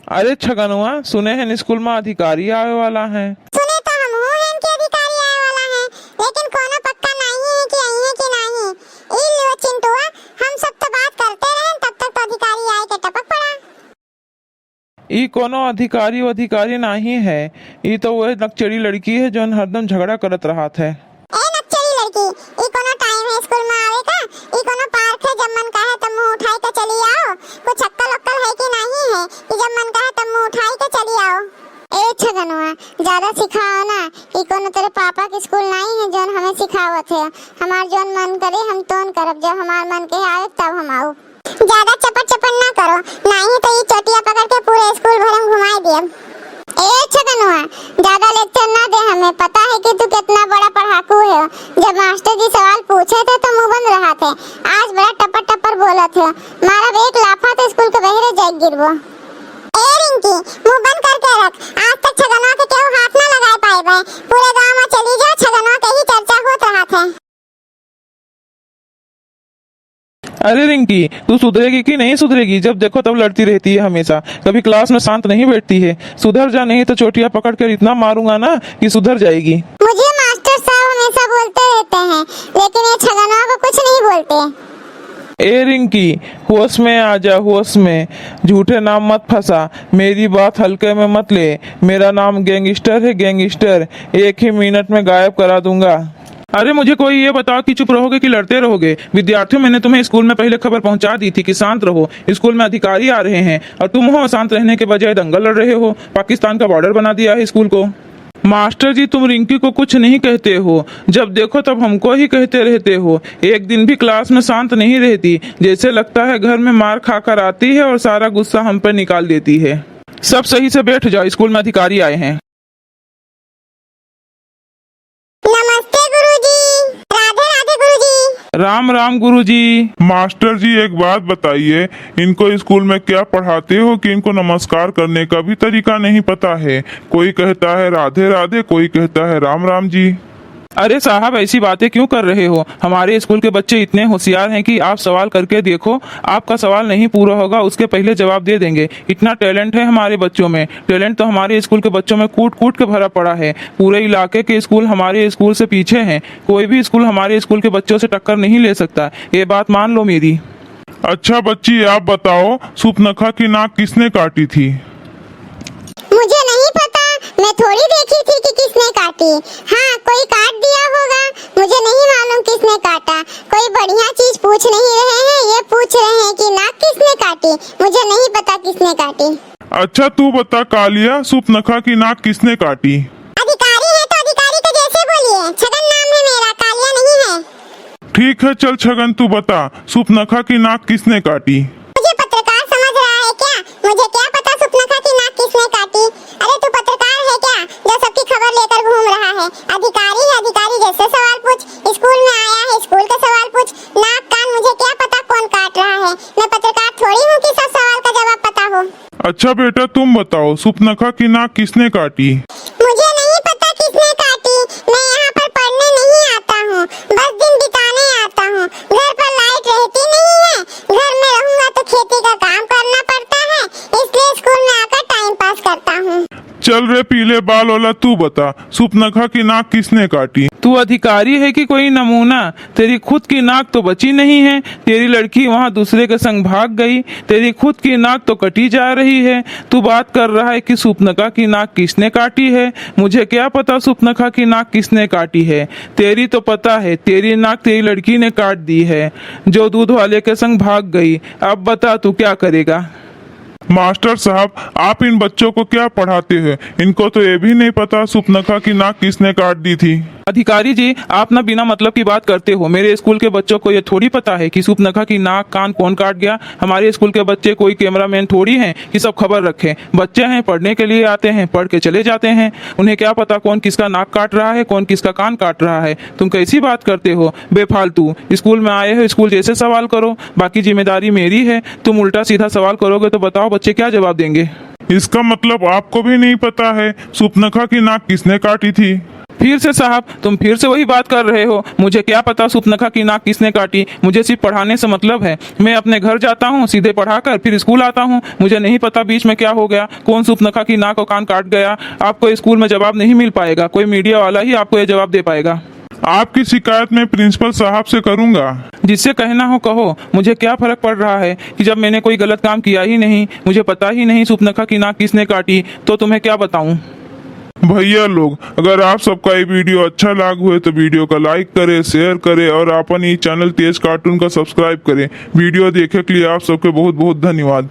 अरे छगनवा, सुने हैं स्कूल में अधिकारी आवे वाला है। सुने तो हम हो हैं कि अधिकारी आए वाला है, लेकिन कोनो पक्का नहीं है कि आई है कि नहीं। ई लो चिंटुआ, हम सब तो बात करते रहे तब तक तो अधिकारी आए के टपक पड़ा। ई कोनो अधिकारी नहीं है। ई तो वह नकचड़ी लड़की है जो हरदम झगड़ा करत रहत है। ए नक्चरी लड़की, ई कोनो टाइम है स्कूल में आवे का? ई कोनो पार्क है जब मन कहे तब मुंह उठाई के चली आओ? कुछ अक्कल उक्कल है कि नहीं है कि जब मन कहे तब मुंह उठाई के चली आओ? ए छगनवा, ज्यादा सिखाओ ना। ई कोनो तेरे पापा के स्कूल नहीं है जोन हमें सिखावत है। हमार जोन मन करे हम तोन करब, जब हमार मन के आवे तब हम आओ। ज्यादा चपट चपट ना करो, नहीं तो ये चोटिया पकड़ के पूरे स्कूल भर में घुमाई दियब। ए छगनवा, ज्यादा लेक्चर ना दे, हमें पता है कि तू कितना बड़ा पढ़ाकू है। जब मास्टर जी सवाल पूछे थे तो मुंह बंद रहा थे, आज बड़ा टपर टपर बोला थे। मारा एक लाफा तो स्कूल के बहरे जाग गिरबो। ए रिंकी, मुंह बंद करके रख। आज तक छगनवा के केहू हाथ ना लगाए पाए बे। पूरे गांव में चली जाओ, छगनवा के ही चर्चा होत रहा थे। अरे रिंकी, तू सुधरेगी कि नहीं सुधरेगी? जब देखो तब लड़ती रहती है हमेशा, कभी क्लास में शांत नहीं बैठती है। सुधर जा, नहीं तो चोटियां पकड़ कर इतना मारूंगा ना कि सुधर जाएगी। मुझे मास्टर साहब हमेशा बोलते रहते हैं, लेकिन ये छगनवा को कुछ नहीं बोलते। ए रिंकी, होश में आ जा, होश में। झूठे नाम मत फंसा, मेरी बात हल्के में मत ले। मेरा नाम गैंगस्टर है, गैंगस्टर। एक ही मिनट में गायब करा दूंगा। अरे मुझे कोई ये बताओ कि चुप रहोगे कि लड़ते रहोगे? विद्यार्थियों, मैंने तुम्हें स्कूल में पहले खबर पहुंचा दी थी कि शांत रहो, स्कूल में अधिकारी आ रहे हैं, और तुम हो शांत रहने के बजाय दंगल लड़ रहे हो। पाकिस्तान का बॉर्डर बना दिया है स्कूल को। मास्टर जी, तुम रिंकी को कुछ नहीं कहते हो, जब देखो तब हमको ही कहते रहते हो। एक दिन भी क्लास में शांत नहीं रहती, जैसे लगता है घर में मार खाकर आती है और सारा गुस्सा हम पर निकाल देती है। सब सही से बैठ जाओ, स्कूल में अधिकारी आए हैं। नमस्ते गुरुजी। राधे राधे गुरुजी। राम राम गुरुजी। मास्टर जी, एक बात बताइए, इनको स्कूल में क्या पढ़ाते हो कि इनको नमस्कार करने का भी तरीका नहीं पता है? कोई कहता है राधे राधे, कोई कहता है राम राम जी। अरे साहब, ऐसी बातें क्यों कर रहे हो? हमारे स्कूल के बच्चे इतने होशियार हैं कि आप सवाल करके देखो, आपका सवाल नहीं पूरा होगा उसके पहले जवाब दे देंगे। इतना टैलेंट है हमारे बच्चों में। टैलेंट तो हमारे स्कूल के बच्चों में कूट कूट के भरा पड़ा है। पूरे इलाके के स्कूल हमारे स्कूल से पीछे हैं। कोई भी स्कूल हमारे स्कूल के बच्चों से टक्कर नहीं ले सकता, ये बात मान लो मेरी। अच्छा बच्ची, आप बताओ, सुपनखा की नाक किसने काटी थी? मुझे नहीं पता, मैं थोड़ी देखी थी कि किसने काटी। हाँ, कोई काट दिया होगा, मुझे नहीं मालूम किसने काटा। कोई बढ़िया चीज पूछ नहीं रहे हैं, ये पूछ रहे हैं कि नाक किसने काटी। मुझे नहीं पता किसने काटी। अच्छा तू बता कालिया, सुपनखा की नाक किसने काटी? अधिकारी है तो अधिकारी के जैसे बोलिए। छगन नाम है मेरा, कालिया नहीं है। ठीक है, चल छगन तू बता, सुपनखा की नाक किसने काटी? मुझे पत्रकार समझ रहा है क्या? मुझे क्या पता सुपनखा की नाक किसने काटी? अरे तू पत्रकार है क्या जो सबकी खबर लेकर घूम रहा है? अधिकारी है, अधिकारी जैसे सवाल पूछ। स्कूल में आया है, स्कूल का सवाल पूछ। नाक कान मुझे क्या पता कौन काट रहा है? मैं पत्रकार थोड़ी हूँ कि सब सवाल का जवाब पता हो। अच्छा बेटा तुम बताओ, सुपनखा की नाक किसने काटी? मुझे नहीं पता किसने काटी। मैं यहाँ पर पढ़ने नहीं आता हूँ, बस दिन बिताने आता हूँ। घर पर लाइट रहती नहीं है, घर में रहूंगा तो खेती का काम करना पड़ता है, इसलिए स्कूल में आकर टाइम पास करता हूँ। चल रे पीले बाल वाला, तू बता, सुपनखा की नाक किसने काटी? तू अधिकारी है कि कोई नमूना? तेरी खुद की नाक तो बची नहीं है। तेरी लड़की वहाँ दूसरे के संग भाग गई, तेरी खुद की नाक तो कटी जा रही है। तू बात कर रहा है कि सुपनखा की नाक किसने काटी है? मुझे क्या पता सुपनखा की नाक किसने काटी है। तेरी तो पता है, तेरी नाक तेरी लड़की ने काट दी है जो दूध वाले के संग भाग गई। अब बता तू क्या करेगा? मास्टर साहब, आप इन बच्चों को क्या पढ़ाते हैं? इनको तो ये भी नहीं पता सुपनखा की नाक किसने काट दी थी। अधिकारी जी, आप ना बिना मतलब की बात करते हो। मेरे स्कूल के बच्चों को ये थोड़ी पता है कि सुपनखा की नाक कान कौन काट गया। हमारे स्कूल के बच्चे कोई कैमरामैन थोड़ी हैं कि सब खबर रखें। बच्चे हैं, पढ़ने के लिए आते हैं, पढ़ के चले जाते हैं। उन्हें क्या पता कौन किसका नाक काट रहा है, कौन किसका कान काट रहा है। तुम कैसी बात करते हो बेफालतू? स्कूल में आए हो, स्कूल जैसे सवाल करो, बाकी जिम्मेदारी मेरी है। तुम उल्टा सीधा सवाल करोगे तो बताओ बच्चे क्या जवाब देंगे? इसका मतलब आपको भी नहीं पता है सुपनखा की नाक किसने काटी थी? फिर से साहब, तुम फिर से वही बात कर रहे हो। मुझे क्या पता सुपनखा की नाक किसने काटी। मुझे सिर्फ पढ़ाने से मतलब है। मैं अपने घर जाता हूँ, सीधे पढ़ाकर फिर स्कूल आता हूँ। मुझे नहीं पता बीच में क्या हो गया, कौन सुपनखा की नाक और कान काट गया। आपको स्कूल में जवाब नहीं मिल पाएगा, कोई मीडिया वाला ही आपको ये जवाब दे पाएगा। आपकी शिकायत मैं प्रिंसिपल साहब से करूंगा। जिससे कहना हो कहो, मुझे क्या फर्क पड़ रहा है कि जब मैंने कोई गलत काम किया ही नहीं, मुझे पता ही नहीं सुपनखा की नाक किसने काटी, तो तुम्हें क्या बताऊं। भैया लोग, अगर आप सबका ये वीडियो अच्छा लग हुए तो वीडियो का लाइक करें, शेयर करें और अपन ये चैनल तेज कार्टून का सब्सक्राइब करें। वीडियो देखे के लिए आप सबके बहुत बहुत धन्यवाद।